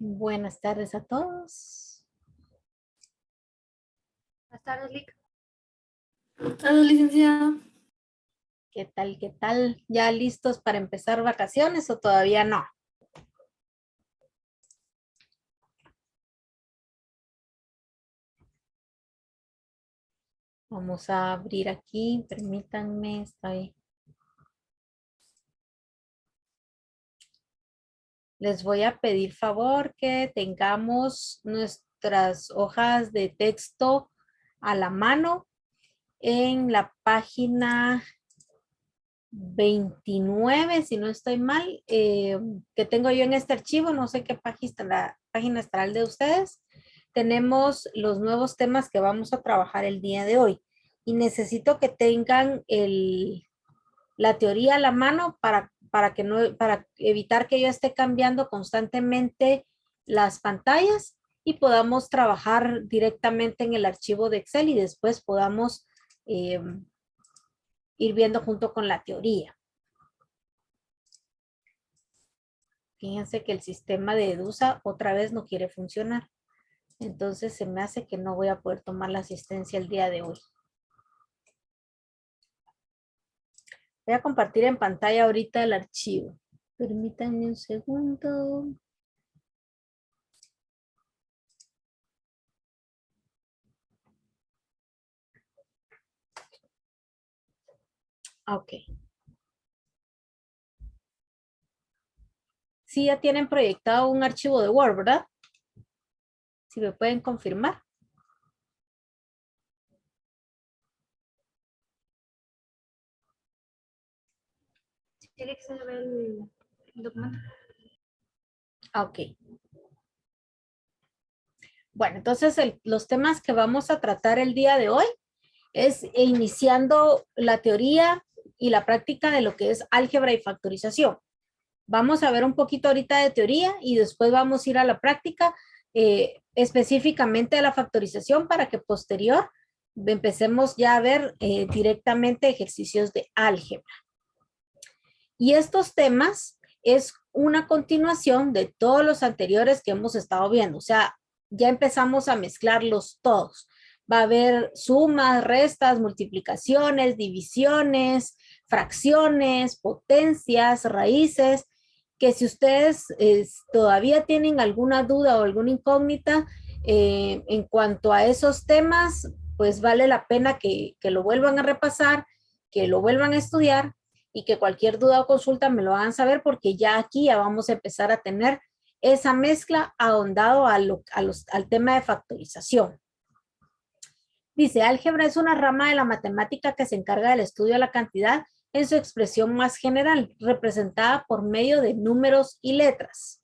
Buenas tardes a todos. Buenas tardes, Lick. Hola, licenciada. ¿Qué tal? ¿Qué tal? ¿Ya listos para empezar vacaciones o todavía no? Vamos a abrir aquí, permítanme, estoy. Les voy a pedir favor que tengamos nuestras hojas de texto a la mano en la página 29, si no estoy mal, que tengo yo en este archivo, no sé qué página estará el de ustedes. Tenemos los nuevos temas que vamos a trabajar el día de hoy y necesito que tengan la teoría a la mano para evitar que yo esté cambiando constantemente las pantallas y podamos trabajar directamente en el archivo de Excel y después podamos ir viendo junto con la teoría. Fíjense que el sistema de EDUSA otra vez no quiere funcionar. Entonces se me hace que no voy a poder tomar la asistencia el día de hoy. Voy a compartir en pantalla ahorita el archivo. Permítanme un segundo. Ok. Sí, ya tienen proyectado un archivo de Word, ¿verdad? Si me pueden confirmar. ¿Tiene que se ve el documento? Ok. Bueno, entonces los temas que vamos a tratar el día de hoy es iniciando la teoría y la práctica de lo que es álgebra y factorización. Vamos a ver un poquito ahorita de teoría y después vamos a ir a la práctica, específicamente a la factorización para que posterior empecemos ya a ver directamente ejercicios de álgebra. Y estos temas es una continuación de todos los anteriores que hemos estado viendo. O sea, ya empezamos a mezclarlos todos. Va a haber sumas, restas, multiplicaciones, divisiones, fracciones, potencias, raíces, que si ustedes todavía tienen alguna duda o alguna incógnita en cuanto a esos temas, pues vale la pena que lo vuelvan a repasar, que lo vuelvan a estudiar y que cualquier duda o consulta me lo hagan saber porque ya aquí ya vamos a empezar a tener esa mezcla ahondado al tema de factorización. Dice, álgebra es una rama de la matemática que se encarga del estudio de la cantidad en su expresión más general, representada por medio de números y letras.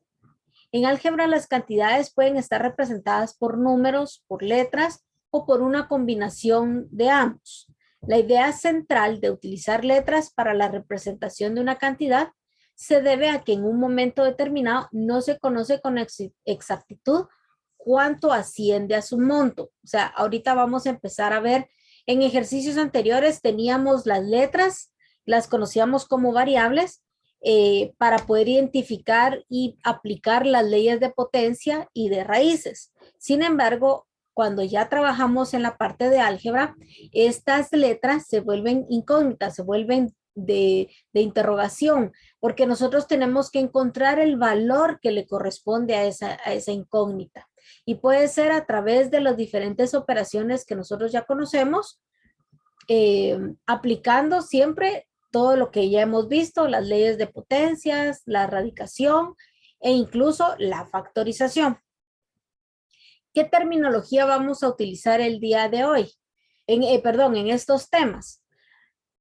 En álgebra las cantidades pueden estar representadas por números, por letras o por una combinación de ambos. La idea central de utilizar letras para la representación de una cantidad se debe a que en un momento determinado no se conoce con exactitud cuánto asciende a su monto. O sea, ahorita vamos a empezar a ver, en ejercicios anteriores teníamos las letras, las conocíamos como variables, para poder identificar y aplicar las leyes de potencia y de raíces. Sin embargo, cuando ya trabajamos en la parte de álgebra, estas letras se vuelven incógnitas, se vuelven de interrogación, porque nosotros tenemos que encontrar el valor que le corresponde a esa incógnita. Y puede ser a través de las diferentes operaciones que nosotros ya conocemos, aplicando siempre todo lo que ya hemos visto, las leyes de potencias, la radicación e incluso la factorización. ¿Qué terminología vamos a utilizar el día de hoy? En estos temas.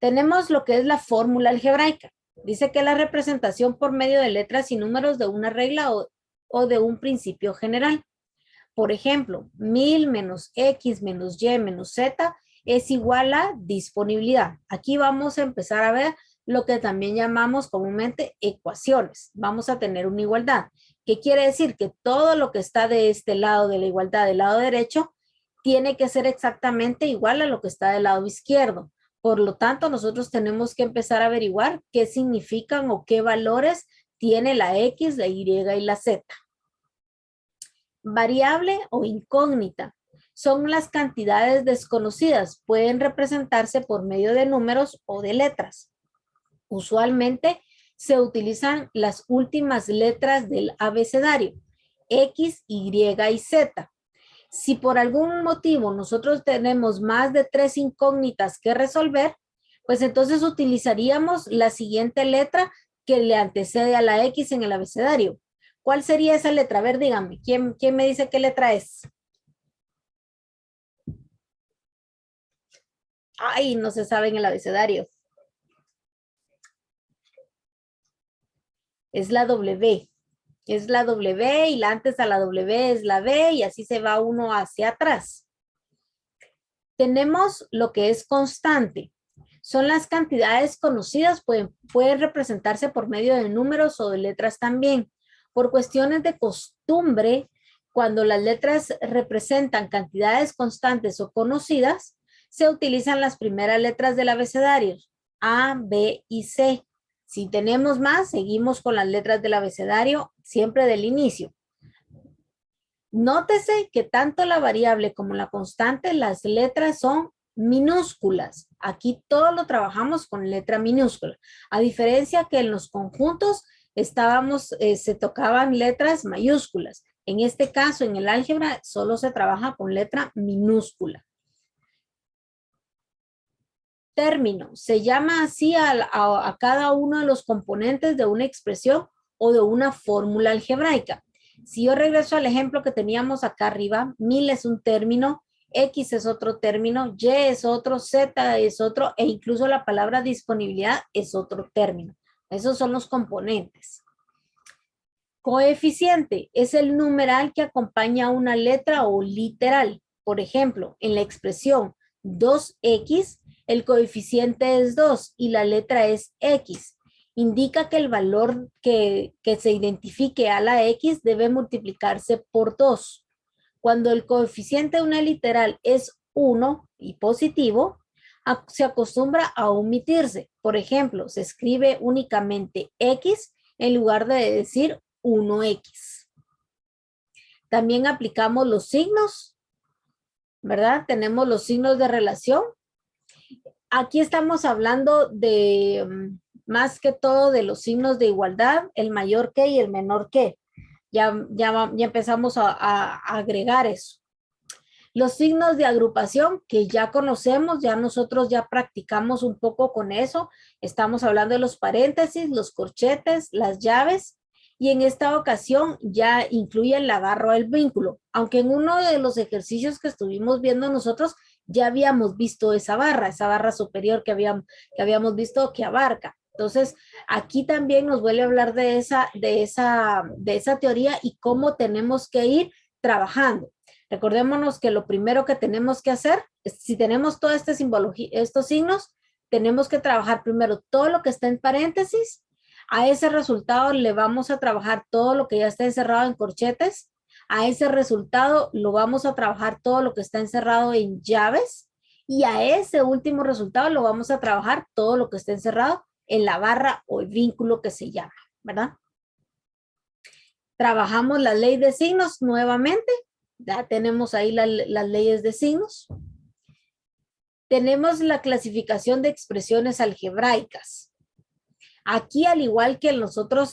Tenemos lo que es la fórmula algebraica. Dice que la representación por medio de letras y números de una regla o de un principio general. Por ejemplo, 1000 menos X menos Y menos Z es igual a disponibilidad. Aquí vamos a empezar a ver lo que también llamamos comúnmente ecuaciones. Vamos a tener una igualdad. ¿Qué quiere decir? Que todo lo que está de este lado de la igualdad, del lado derecho, tiene que ser exactamente igual a lo que está del lado izquierdo. Por lo tanto, nosotros tenemos que empezar a averiguar qué significan o qué valores tiene la X, la Y y la Z. Variable o incógnita. Son las cantidades desconocidas. Pueden representarse por medio de números o de letras. Usualmente se utilizan las últimas letras del abecedario, X, Y y Z. Si por algún motivo nosotros tenemos más de 3 incógnitas que resolver, pues entonces utilizaríamos la siguiente letra que le antecede a la X en el abecedario. ¿Cuál sería esa letra? A ver, díganme, ¿quién me dice qué letra es? Ay, no se sabe en el abecedario. Es la W. Es la W y la antes a la W es la B y así se va uno hacia atrás. Tenemos lo que es constante. Son las cantidades conocidas, pueden representarse por medio de números o de letras también. Por cuestiones de costumbre, cuando las letras representan cantidades constantes o conocidas, se utilizan las primeras letras del abecedario, A, B y C. Si tenemos más, seguimos con las letras del abecedario, siempre del inicio. Nótese que tanto la variable como la constante, las letras son minúsculas. Aquí todo lo trabajamos con letra minúscula. A diferencia que en los conjuntos se tocaban letras mayúsculas. En este caso, en el álgebra, solo se trabaja con letra minúscula. Término. Se llama así a cada uno de los componentes de una expresión o de una fórmula algebraica. Si yo regreso al ejemplo que teníamos acá arriba, 1000 es un término, X es otro término, Y es otro, Z es otro, e incluso la palabra disponibilidad es otro término. Esos son los componentes. Coeficiente es el numeral que acompaña a una letra o literal. Por ejemplo, en la expresión 2X, el coeficiente es 2 y la letra es X. Indica que el valor que se identifique a la X debe multiplicarse por 2. Cuando el coeficiente de una literal es 1 y positivo, se acostumbra a omitirse. Por ejemplo, se escribe únicamente X en lugar de decir 1X. También aplicamos los signos, ¿verdad? Tenemos los signos de relación. Aquí estamos hablando de más que todo de los signos de igualdad, el mayor que y el menor que. Ya empezamos a agregar eso. Los signos de agrupación que ya conocemos, ya nosotros ya practicamos un poco con eso. Estamos hablando de los paréntesis, los corchetes, las llaves. Y en esta ocasión ya incluyen la barra o el vínculo. Aunque en uno de los ejercicios que estuvimos viendo nosotros, ya habíamos visto esa barra superior que habíamos visto que abarca. Entonces, aquí también nos vuelve a hablar de esa teoría y cómo tenemos que ir trabajando. Recordémonos que lo primero que tenemos que hacer, si tenemos toda esta simbología, estos signos, tenemos que trabajar primero todo lo que está en paréntesis. A ese resultado le vamos a trabajar todo lo que ya está encerrado en corchetes. A ese resultado lo vamos a trabajar todo lo que está encerrado en llaves. Y a ese último resultado lo vamos a trabajar todo lo que está encerrado en la barra o el vínculo que se llama, ¿verdad? Trabajamos la ley de signos nuevamente. Ya tenemos ahí las leyes de signos. Tenemos la clasificación de expresiones algebraicas. Aquí, al igual que en los otros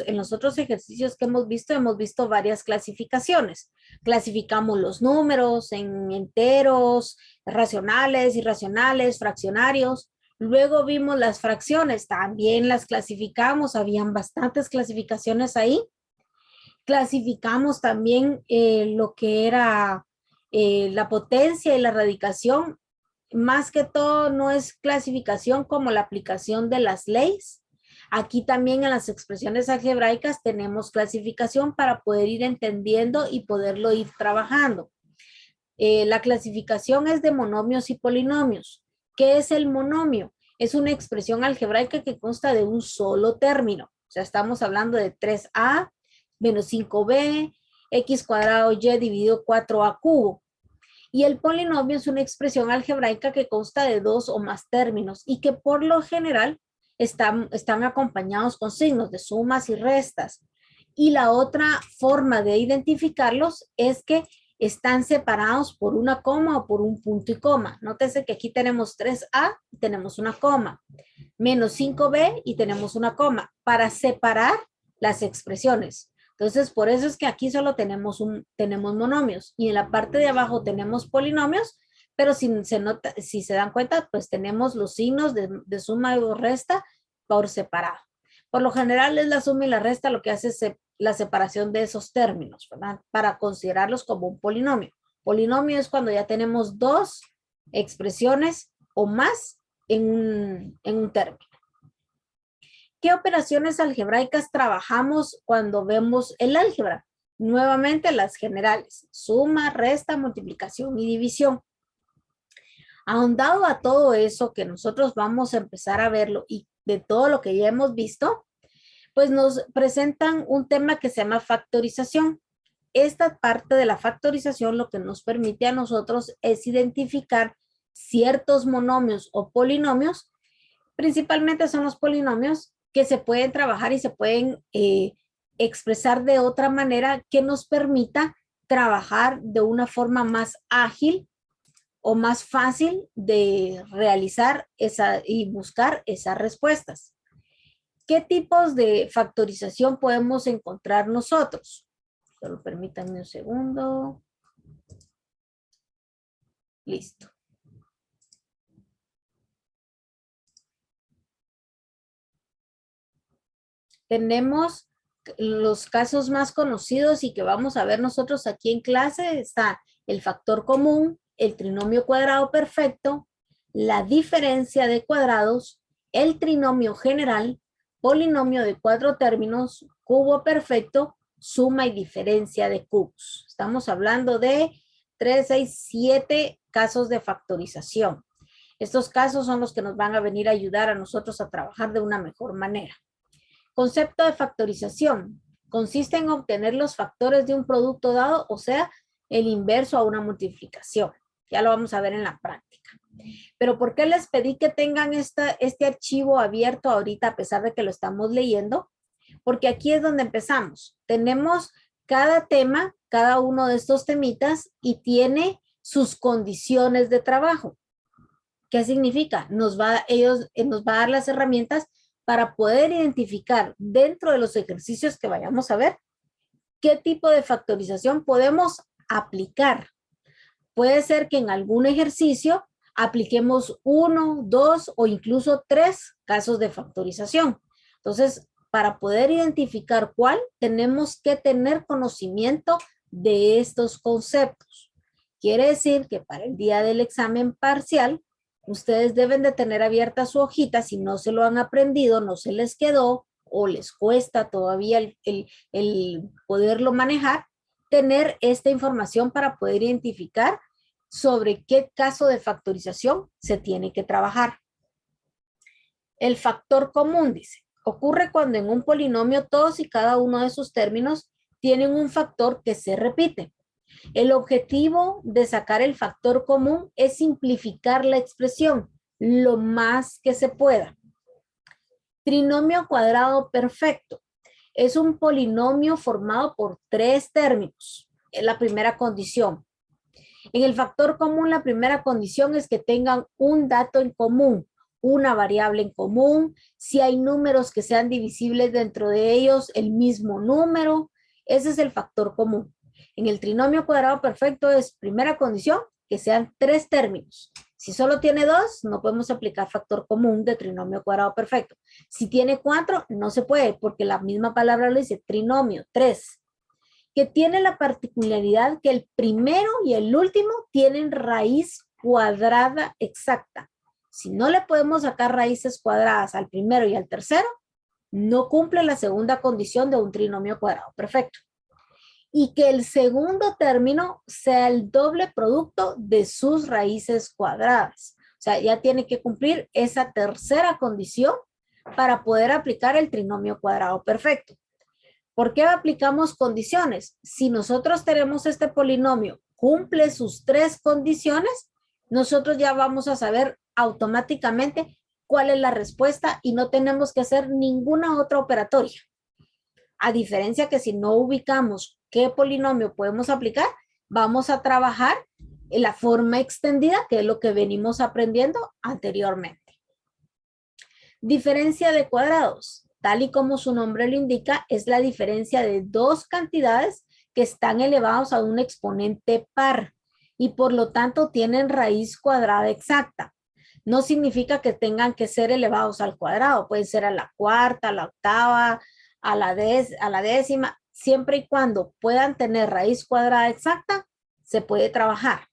ejercicios que hemos visto varias clasificaciones. Clasificamos los números en enteros, racionales, irracionales, fraccionarios. Luego vimos las fracciones, también las clasificamos, habían bastantes clasificaciones ahí. Clasificamos también lo que era la potencia y la radicación. Más que todo no es clasificación como la aplicación de las leyes. Aquí también en las expresiones algebraicas tenemos clasificación para poder ir entendiendo y poderlo ir trabajando. La clasificación es de monomios y polinomios. ¿Qué es el monomio? Es una expresión algebraica que consta de un solo término. O sea, estamos hablando de 3a menos 5b, x cuadrado y dividido 4a cubo. Y el polinomio es una expresión algebraica que consta de 2 o más términos y que por lo general están acompañados con signos de sumas y restas. Y la otra forma de identificarlos es que están separados por una coma o por un punto y coma. Nótese que aquí tenemos 3A y tenemos una coma, menos 5B y tenemos una coma, para separar las expresiones. Entonces, por eso es que aquí solo tenemos monomios y en la parte de abajo tenemos polinomios, pero si se dan cuenta, pues tenemos los signos de suma y resta por separado. Por lo general es la suma y la resta lo que hace es la separación de esos términos, ¿verdad? Para considerarlos como un polinomio. Polinomio es cuando ya tenemos dos expresiones o más en un término. ¿Qué operaciones algebraicas trabajamos cuando vemos el álgebra? Nuevamente las generales, suma, resta, multiplicación y división. Ahondado a todo eso que nosotros vamos a empezar a verlo y de todo lo que ya hemos visto, pues nos presentan un tema que se llama factorización. Esta parte de la factorización lo que nos permite a nosotros es identificar ciertos monomios o polinomios. Principalmente son los polinomios que se pueden trabajar y se pueden expresar de otra manera que nos permita trabajar de una forma más ágil o más fácil de realizar y buscar esas respuestas. ¿Qué tipos de factorización podemos encontrar nosotros? Solo permítanme un segundo. Listo. Tenemos los casos más conocidos y que vamos a ver nosotros aquí en clase. Está el factor común, el trinomio cuadrado perfecto, la diferencia de cuadrados, el trinomio general, polinomio de 4 términos, cubo perfecto, suma y diferencia de cubos. Estamos hablando de 3, 6, 7 casos de factorización. Estos casos son los que nos van a venir a ayudar a nosotros a trabajar de una mejor manera. Concepto de factorización. Consiste en obtener los factores de un producto dado, o sea, el inverso a una multiplicación. Ya lo vamos a ver en la práctica. Pero ¿por qué les pedí que tengan este archivo abierto ahorita a pesar de que lo estamos leyendo? Porque aquí es donde empezamos. Tenemos cada tema, cada uno de estos temitas y tiene sus condiciones de trabajo. ¿Qué significa? Nos va a dar las herramientas para poder identificar dentro de los ejercicios que vayamos a ver qué tipo de factorización podemos aplicar. Puede ser que en algún ejercicio apliquemos 1, 2 o incluso 3 casos de factorización. Entonces, para poder identificar cuál, tenemos que tener conocimiento de estos conceptos. Quiere decir que para el día del examen parcial, ustedes deben de tener abierta su hojita. Si no se lo han aprendido, no se les quedó o les cuesta todavía el poderlo manejar, tener esta información para poder identificar sobre qué caso de factorización se tiene que trabajar. El factor común, dice, ocurre cuando en un polinomio todos y cada uno de sus términos tienen un factor que se repite. El objetivo de sacar el factor común es simplificar la expresión lo más que se pueda. Trinomio cuadrado perfecto. Es un polinomio formado por 3 términos. Es la primera condición. En el factor común, la primera condición es que tengan un dato en común, una variable en común. Si hay números que sean divisibles dentro de ellos, el mismo número. Ese es el factor común. En el trinomio cuadrado perfecto es primera condición que sean 3 términos. Si solo tiene 2, no podemos aplicar factor común de trinomio cuadrado perfecto. Si tiene 4, no se puede porque la misma palabra lo dice, trinomio, 3. Que tiene la particularidad que el primero y el último tienen raíz cuadrada exacta. Si no le podemos sacar raíces cuadradas al primero y al tercero, no cumple la segunda condición de un trinomio cuadrado perfecto. Y que el segundo término sea el doble producto de sus raíces cuadradas. O sea, ya tiene que cumplir esa tercera condición para poder aplicar el trinomio cuadrado perfecto. ¿Por qué aplicamos condiciones? Si nosotros tenemos este polinomio, cumple sus 3 condiciones, nosotros ya vamos a saber automáticamente cuál es la respuesta y no tenemos que hacer ninguna otra operatoria. A diferencia que si no ubicamos qué polinomio podemos aplicar, vamos a trabajar en la forma extendida, que es lo que venimos aprendiendo anteriormente. Diferencia de cuadrados, tal y como su nombre lo indica, es la diferencia de dos cantidades que están elevados a un exponente par y por lo tanto tienen raíz cuadrada exacta. No significa que tengan que ser elevados al cuadrado, pueden ser a la cuarta, a la octava, a la décima, siempre y cuando puedan tener raíz cuadrada exacta, se puede trabajar.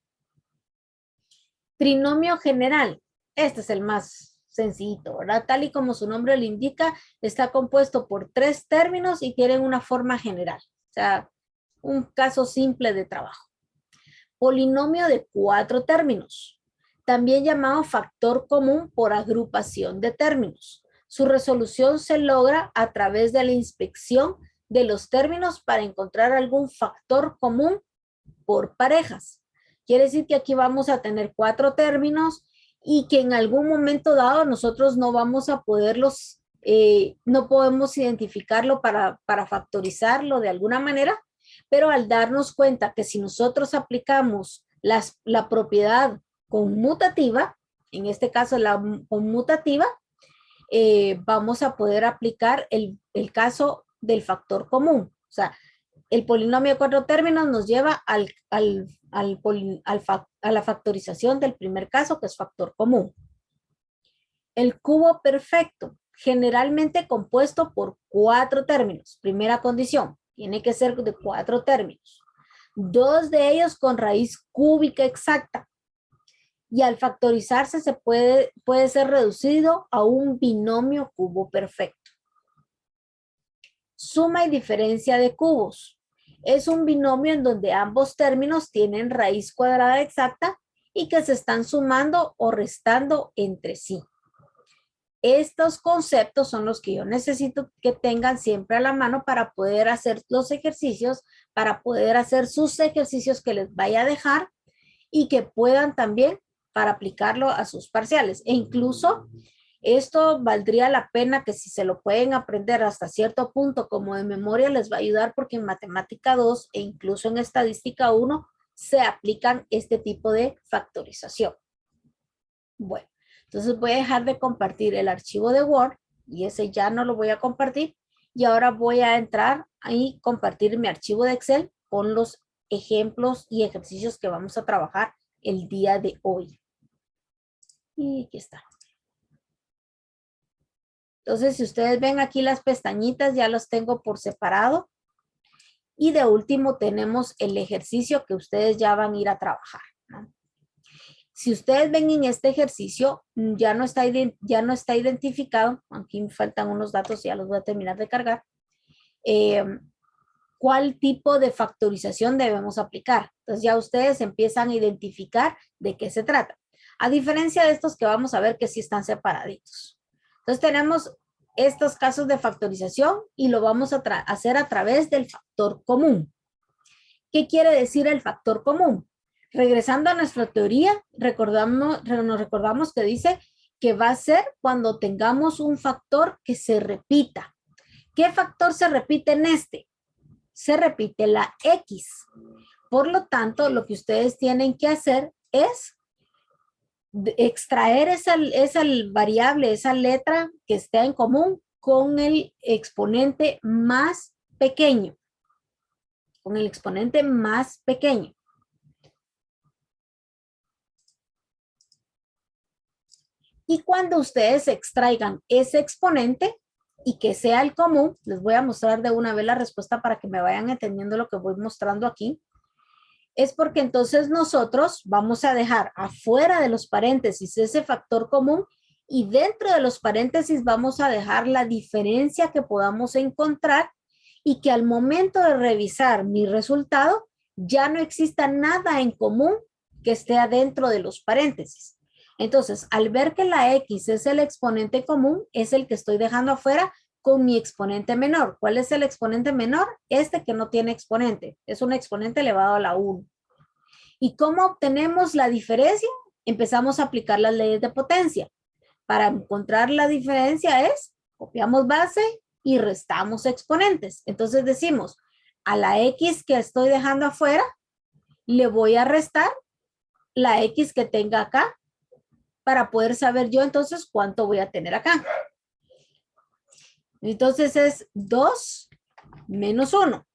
Trinomio general, este es el más sencillito, ¿verdad? Tal y como su nombre lo indica, está compuesto por tres términos y tienen una forma general, o sea, un caso simple de trabajo. Polinomio de cuatro términos, también llamado factor común por agrupación de términos. Su resolución se logra a través de la inspección de los términos para encontrar algún factor común por parejas. Quiere decir que aquí vamos a tener cuatro términos y que en algún momento dado nosotros no vamos a poderlos, no podemos identificarlo para factorizarlo de alguna manera, pero al darnos cuenta que si nosotros aplicamos la propiedad conmutativa, en este caso la conmutativa, vamos a poder aplicar el caso del factor común. O sea, el polinomio de cuatro términos nos lleva a la factorización del primer caso, que es factor común. El cubo perfecto, generalmente compuesto por cuatro términos. Primera condición, tiene que ser de cuatro términos. Dos de ellos con raíz cúbica exacta. Y al factorizarse se puede ser reducido a un binomio cubo perfecto. Suma y diferencia de cubos. Es un binomio en donde ambos términos tienen raíz cuadrada exacta y que se están sumando o restando entre sí. Estos conceptos son los que yo necesito que tengan siempre a la mano para poder hacer los ejercicios, para poder hacer sus ejercicios que les vaya a dejar y que puedan también para aplicarlo a sus parciales. E incluso esto valdría la pena que si se lo pueden aprender hasta cierto punto como de memoria les va a ayudar porque en matemática 2 e incluso en estadística 1 se aplican este tipo de factorización. Bueno, entonces voy a dejar de compartir el archivo de Word y ese ya no lo voy a compartir y ahora voy a entrar y compartir mi archivo de Excel con los ejemplos y ejercicios que vamos a trabajar el día de hoy. Y aquí está. Entonces, si ustedes ven aquí las pestañitas, ya los tengo por separado. Y de último tenemos el ejercicio que ustedes ya van a ir a trabajar, ¿no? Si ustedes ven en este ejercicio, ya no está identificado. Aquí me faltan unos datos, ya los voy a terminar de cargar. ¿Cuál tipo de factorización debemos aplicar? Entonces ya ustedes empiezan a identificar de qué se trata. A diferencia de estos que vamos a ver que sí están separaditos. Entonces tenemos estos casos de factorización y lo vamos a hacer a través del factor común. ¿Qué quiere decir el factor común? Regresando a nuestra teoría, nos recordamos que dice que va a ser cuando tengamos un factor que se repita. ¿Qué factor se repite en este? Se repite la X. Por lo tanto, lo que ustedes tienen que hacer es extraer esa variable, esa letra que está en común con el exponente más pequeño. Con el exponente más pequeño. Y cuando ustedes extraigan ese exponente y que sea el común, les voy a mostrar de una vez la respuesta para que me vayan entendiendo lo que voy mostrando aquí. Es porque entonces nosotros vamos a dejar afuera de los paréntesis ese factor común y dentro de los paréntesis vamos a dejar la diferencia que podamos encontrar y que al momento de revisar mi resultado ya no exista nada en común que esté adentro de los paréntesis. Entonces, al ver que la X es el exponente común, es el que estoy dejando afuera con mi exponente menor. ¿Cuál es el exponente menor? Este que no tiene exponente. Es un exponente elevado a la 1. ¿Y cómo obtenemos la diferencia? Empezamos a aplicar las leyes de potencia. Para encontrar la diferencia es, copiamos base y restamos exponentes. Entonces decimos, a la X que estoy dejando afuera, le voy a restar la X que tenga acá para poder saber yo entonces cuánto voy a tener acá. Entonces es 2 menos 1.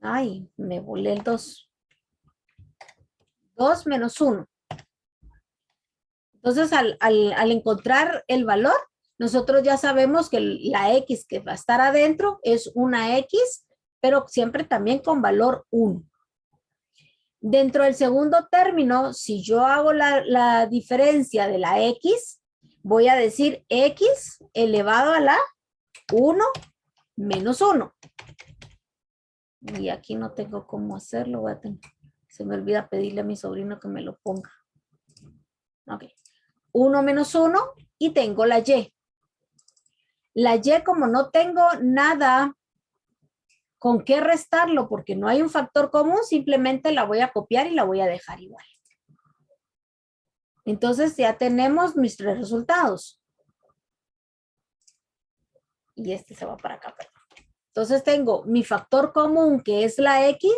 Ay, me volé el 2. 2 menos 1. Entonces, al encontrar el valor, nosotros ya sabemos que la X que va a estar adentro es una X, pero siempre también con valor 1. Dentro del segundo término, si yo hago la diferencia de la X, voy a decir X elevado a la 1 menos 1. Y aquí no tengo cómo hacerlo. Se me olvida pedirle a mi sobrino que me lo ponga. Ok. 1 menos 1 y tengo la Y. La Y, como no tengo nada con qué restarlo porque no hay un factor común, simplemente la voy a copiar y la voy a dejar igual. Entonces ya tenemos mis 3 resultados. Y este se va para acá, perdón. Entonces tengo mi factor común que es la X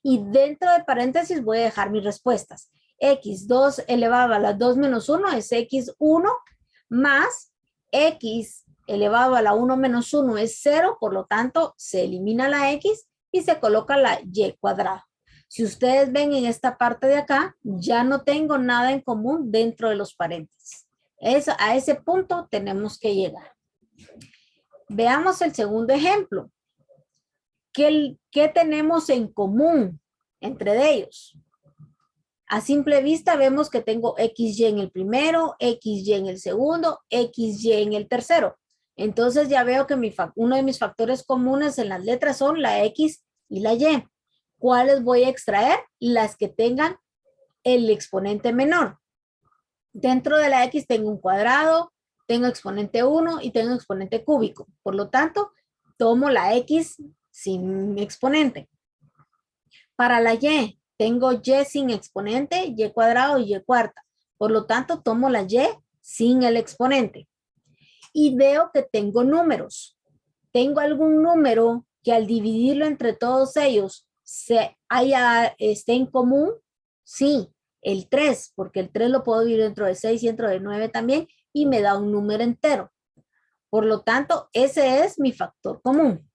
y dentro de paréntesis voy a dejar mis respuestas. X2 elevado a la 2 menos 1 es X1 más X elevado a la 1 menos 1 es 0, por lo tanto se elimina la X y se coloca la Y cuadrada. Si ustedes ven en esta parte de acá, ya no tengo nada en común dentro de los paréntesis. A ese punto tenemos que llegar. Veamos el segundo ejemplo. ¿Qué tenemos en común entre ellos? A simple vista vemos que tengo XY en el primero, XY en el segundo, XY en el tercero. Entonces ya veo que uno de mis factores comunes en las letras son la X y la Y. ¿Cuáles voy a extraer? Las que tengan el exponente menor. Dentro de la X tengo un cuadrado, tengo exponente 1 y tengo exponente cúbico. Por lo tanto, tomo la X sin exponente. Para la Y, tengo Y sin exponente, Y cuadrado y Y cuarta. Por lo tanto, tomo la Y sin el exponente. Y veo que tengo números. ¿Tengo algún número que al dividirlo entre todos ellos esté en común? Sí, el 3, porque el 3 lo puedo dividir dentro de 6 y dentro de 9 también, y me da un número entero. Por lo tanto, ese es mi factor común.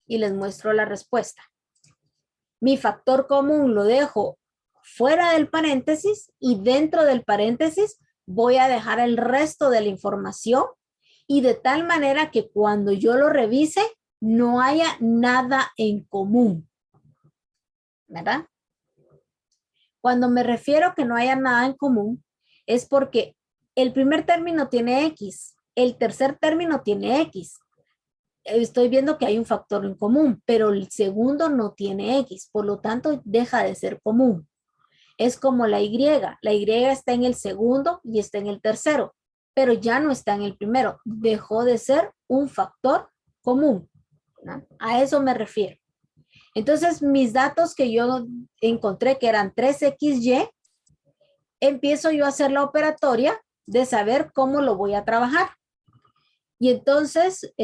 Y les muestro la respuesta. Mi factor común lo dejo fuera del paréntesis y dentro del paréntesis voy a dejar el resto de la información y de tal manera que cuando yo lo revise no haya nada en común. ¿Verdad? Cuando me refiero a que no haya nada en común es porque el primer término tiene X, el tercer término tiene X. Estoy viendo que hay un factor en común, pero el segundo no tiene X, por lo tanto deja de ser común. Es como la Y está en el segundo y está en el tercero, pero ya no está en el primero, dejó de ser un factor común, ¿no? A eso me refiero. Entonces, mis datos que yo encontré que eran 3XY, empiezo yo a hacer la operatoria de saber cómo lo voy a trabajar. Y entonces,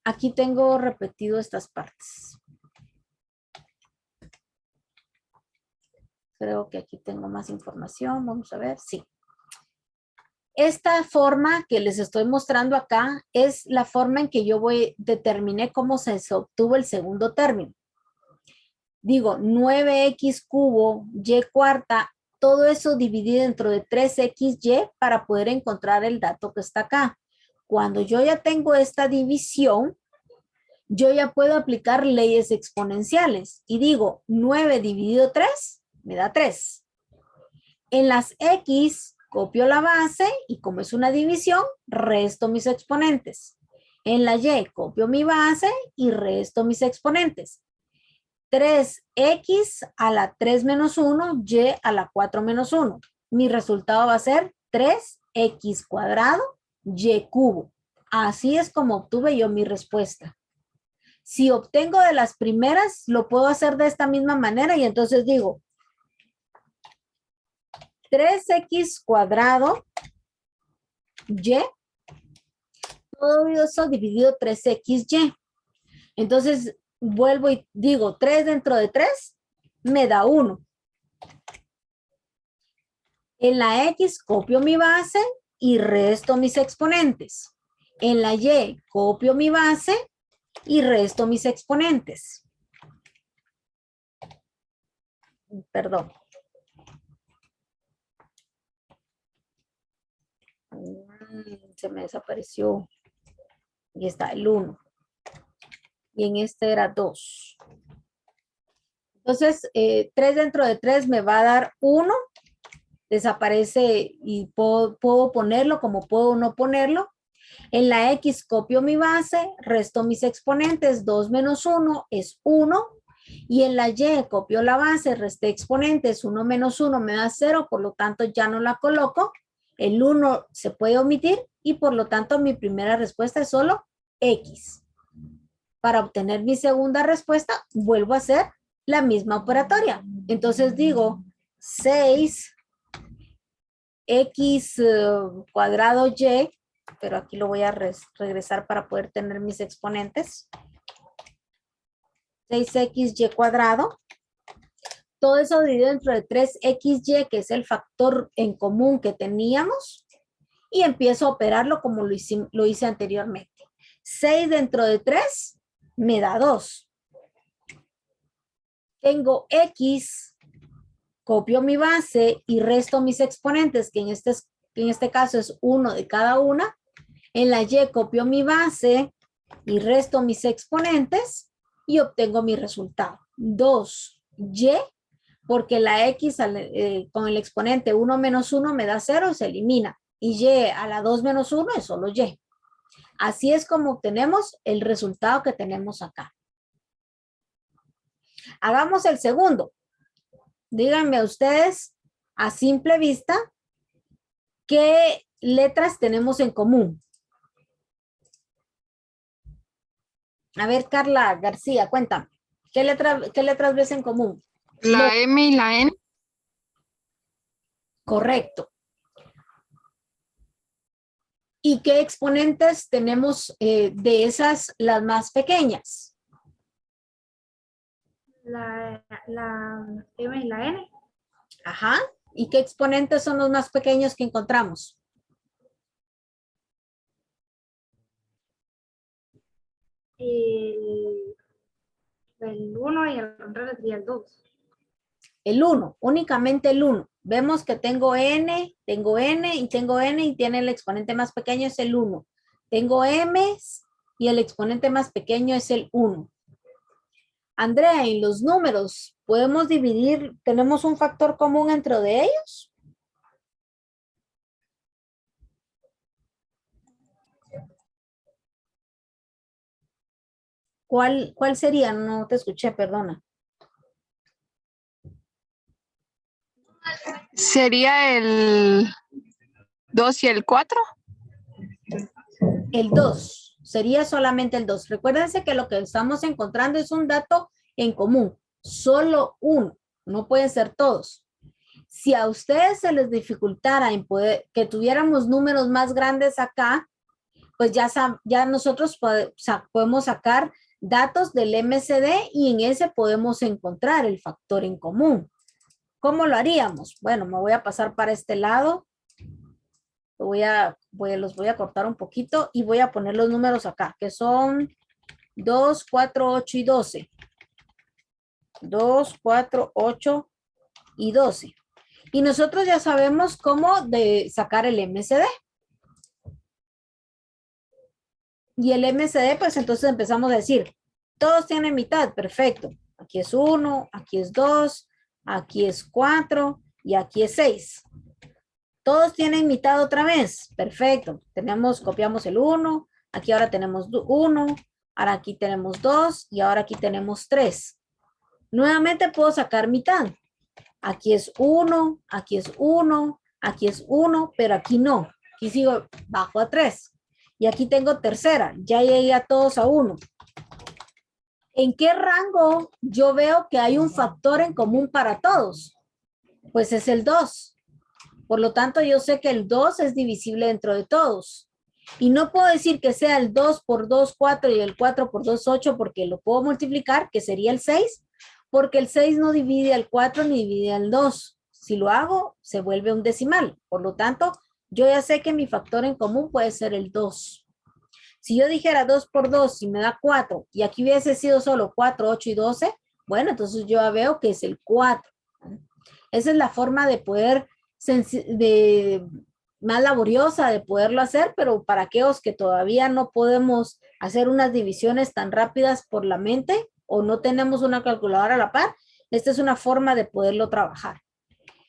aquí tengo repetido estas partes. Creo que aquí tengo más información. Vamos a ver. Sí. Esta forma que les estoy mostrando acá es la forma en que yo determiné cómo se obtuvo el segundo término. Digo, 9x cubo, y cuarta, todo eso dividido dentro de 3xy para poder encontrar el dato que está acá. Cuando yo ya tengo esta división, yo ya puedo aplicar leyes exponenciales y digo 9 dividido 3 me da 3. En las X copio la base y como es una división, resto mis exponentes. En la Y copio mi base y resto mis exponentes. 3x a la 3 menos 1, y a la 4 menos 1. Mi resultado va a ser 3x cuadrado, y cubo. Así es como obtuve yo mi respuesta. Si obtengo de las primeras, lo puedo hacer de esta misma manera y entonces digo 3x cuadrado Y. Todo eso dividido 3XY. Entonces, vuelvo y digo, 3 dentro de 3 me da 1. En la X copio mi base y resto mis exponentes. En la Y copio mi base y resto mis exponentes. Perdón. Se me desapareció. Y está el 1. Y en este era 2. Entonces, 3 dentro de 3 me va a dar 1. Desaparece y puedo ponerlo como puedo no ponerlo. En la X copio mi base, resto mis exponentes. 2 menos 1 es 1. Y en la Y copio la base, resté exponentes. 1 menos 1 me da 0, por lo tanto ya no la coloco. El 1 se puede omitir y por lo tanto mi primera respuesta es solo X. Para obtener mi segunda respuesta, vuelvo a hacer la misma operatoria. Entonces digo 6x cuadrado y, pero aquí lo voy a regresar para poder tener mis exponentes. 6xy cuadrado. Todo eso dividido dentro de 3xy, que es el factor en común que teníamos. Y empiezo a operarlo como lo hice anteriormente. 6 dentro de 3 me da 2. Tengo x, copio mi base y resto mis exponentes, que en este caso es 1 de cada una. En la y copio mi base y resto mis exponentes y obtengo mi resultado. 2y, porque la x con el exponente 1 menos 1 me da 0 y se elimina. Y y a la 2 menos 1 es solo y. Así es como obtenemos el resultado que tenemos acá. Hagamos el segundo. Díganme ustedes, a simple vista, ¿qué letras tenemos en común? A ver, Carla García, cuéntame. ¿Qué letras ves en común? La M y la N. Correcto. ¿Y qué exponentes tenemos de esas, las más pequeñas? La M y la N. Ajá. ¿Y qué exponentes son los más pequeños que encontramos? El 1 y el contrario sería el 2. El 1, únicamente el 1. Vemos que tengo N y tengo N y tiene el exponente más pequeño es el 1. Tengo M y el exponente más pequeño es el 1. Andrea, en los números, ¿podemos dividir? ¿Tenemos un factor común entre de ellos? ¿Cuál sería? No te escuché, perdona. Sería el 2 y el 4. El 2, sería solamente el 2. Recuérdense que lo que estamos encontrando es un dato en común, solo uno, no pueden ser todos. Si a ustedes se les dificultara en poder, que tuviéramos números más grandes acá, pues ya nosotros podemos sacar datos del MCD y en ese podemos encontrar el factor en común. ¿Cómo lo haríamos? Bueno, me voy a pasar para este lado. Los voy a cortar un poquito y voy a poner los números acá, que son 2, 4, 8 y 12. 2, 4, 8 y 12. Y nosotros ya sabemos cómo de sacar el MCD. Y el MCD, pues entonces empezamos a decir, todos tienen mitad, perfecto. Aquí es 1, aquí es 2, aquí es 4 y aquí es 6. Todos tienen mitad otra vez. Perfecto. Copiamos el 1. Aquí ahora tenemos 1. Ahora aquí tenemos 2. Y ahora aquí tenemos 3. Nuevamente puedo sacar mitad. Aquí es 1. Aquí es 1. Aquí es 1. Pero aquí no. Aquí sigo bajo a 3. Y aquí tengo tercera. Ya llegué a todos a 1. ¿En qué rango yo veo que hay un factor en común para todos? Pues es el 2. Por lo tanto, yo sé que el 2 es divisible dentro de todos. Y no puedo decir que sea el 2 por 2, 4 y el 4 por 2, 8, porque lo puedo multiplicar, que sería el 6, porque el 6 no divide al 4 ni divide al 2. Si lo hago, se vuelve un decimal. Por lo tanto, yo ya sé que mi factor en común puede ser el 2. Si yo dijera 2 por 2 y me da 4, y aquí hubiese sido solo 4, 8 y 12, bueno, entonces yo ya veo que es el 4. Esa es la forma de poder, más laboriosa de poderlo hacer, pero para aquellos que todavía no podemos hacer unas divisiones tan rápidas por la mente o no tenemos una calculadora a la par, esta es una forma de poderlo trabajar.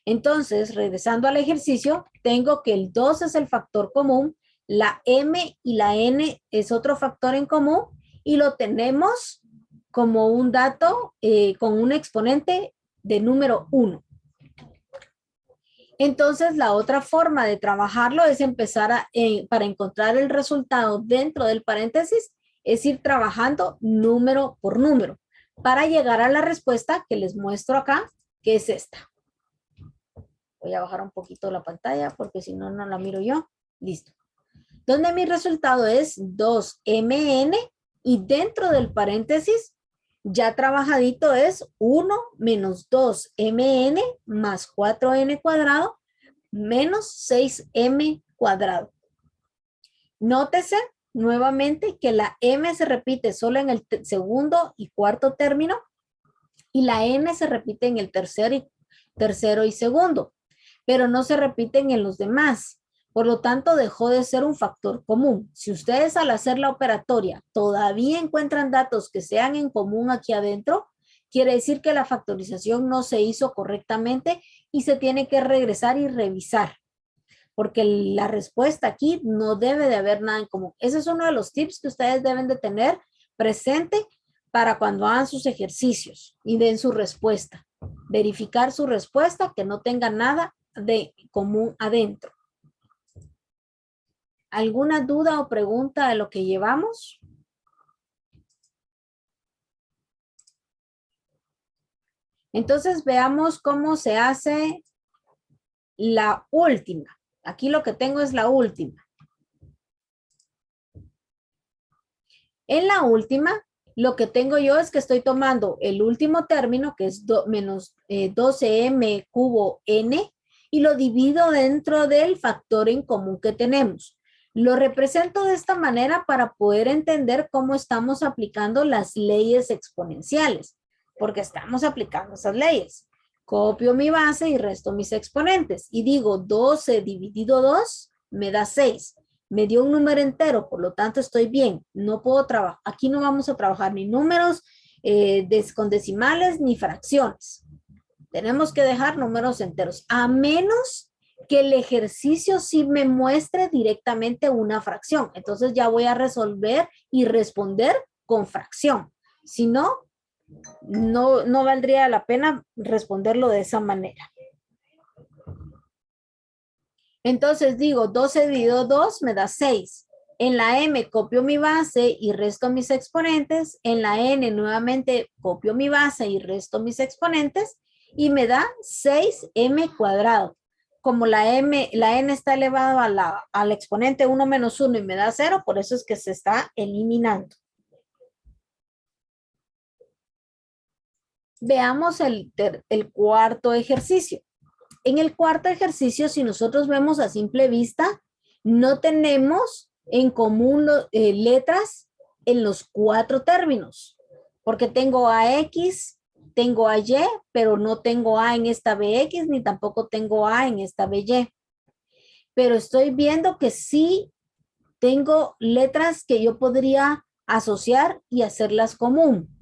Entonces, regresando al ejercicio, tengo que el 2 es el factor común, la m y la n es otro factor en común y lo tenemos como un dato con un exponente de número 1. Entonces, la otra forma de trabajarlo es empezar para encontrar el resultado dentro del paréntesis, es ir trabajando número por número para llegar a la respuesta que les muestro acá, que es esta. Voy a bajar un poquito la pantalla porque si no, no la miro yo. Listo. Donde mi resultado es 2mn y dentro del paréntesis ya trabajadito es 1 menos 2mn más 4n cuadrado menos 6m cuadrado. Nótese nuevamente que la m se repite solo en el segundo y cuarto término y la n se repite en el tercero y segundo, pero no se repiten en los demás. Por lo tanto, dejó de ser un factor común. Si ustedes al hacer la operatoria todavía encuentran datos que sean en común aquí adentro, quiere decir que la factorización no se hizo correctamente y se tiene que regresar y revisar. Porque la respuesta aquí no debe de haber nada en común. Ese es uno de los tips que ustedes deben de tener presente para cuando hagan sus ejercicios y den su respuesta. Verificar su respuesta, que no tenga nada de común adentro. ¿Alguna duda o pregunta de lo que llevamos? Entonces veamos cómo se hace la última. Aquí lo que tengo es la última. En la última, lo que tengo yo es que estoy tomando el último término, que es menos 12m cubo n, y lo divido dentro del factor en común que tenemos. Lo represento de esta manera para poder entender cómo estamos aplicando las leyes exponenciales, porque estamos aplicando esas leyes. Copio mi base y resto mis exponentes. Y digo 12 dividido 2 me da 6. Me dio un número entero, por lo tanto estoy bien. No puedo trabajar. Aquí no vamos a trabajar ni números con decimales ni fracciones. Tenemos que dejar números enteros, a menos que el ejercicio sí me muestre directamente una fracción. Entonces ya voy a resolver y responder con fracción. Si no, no valdría la pena responderlo de esa manera. Entonces digo 12 dividido 2 me da 6. En la m copio mi base y resto mis exponentes. En la n nuevamente copio mi base y resto mis exponentes. Y me da 6m cuadrado. Como la n está elevada al exponente 1 menos 1 y me da 0, por eso es que se está eliminando. Veamos el cuarto ejercicio. En el cuarto ejercicio, si nosotros vemos a simple vista, no tenemos en común letras en los 4 términos, porque tengo AX, tengo AY, pero no tengo A en esta BX, ni tampoco tengo A en esta BY. Pero estoy viendo que sí tengo letras que yo podría asociar y hacerlas común.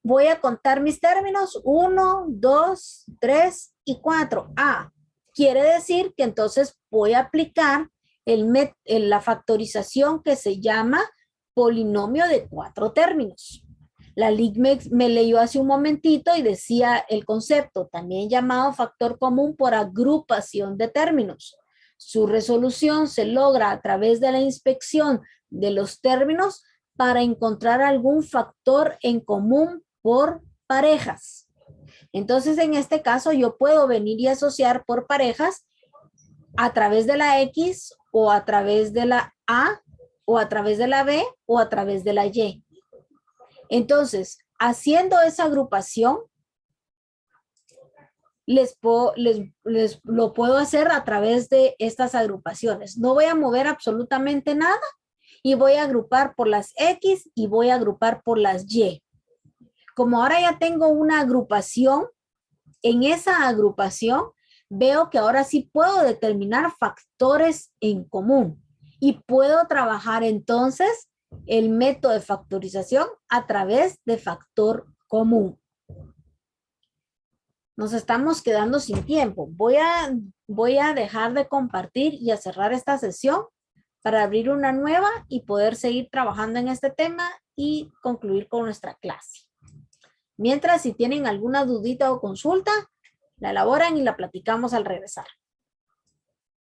Voy a contar mis términos, 1, 2, 3 y 4. Quiere decir que entonces voy a aplicar la factorización que se llama polinomio de 4 términos. La LIC me leyó hace un momentito y decía el concepto, también llamado factor común por agrupación de términos. Su resolución se logra a través de la inspección de los términos para encontrar algún factor en común por parejas. Entonces, en este caso, yo puedo venir y asociar por parejas a través de la X o a través de la A o a través de la B o a través de la Y. Entonces, haciendo esa agrupación, lo puedo hacer a través de estas agrupaciones. No voy a mover absolutamente nada y voy a agrupar por las X y voy a agrupar por las Y. Como ahora ya tengo una agrupación, en esa agrupación veo que ahora sí puedo determinar factores en común y puedo trabajar entonces el método de factorización a través de factor común. Nos estamos quedando sin tiempo. Voy a dejar de compartir y a cerrar esta sesión para abrir una nueva y poder seguir trabajando en este tema y concluir con nuestra clase. Mientras, si tienen alguna dudita o consulta, la elaboran y la platicamos al regresar.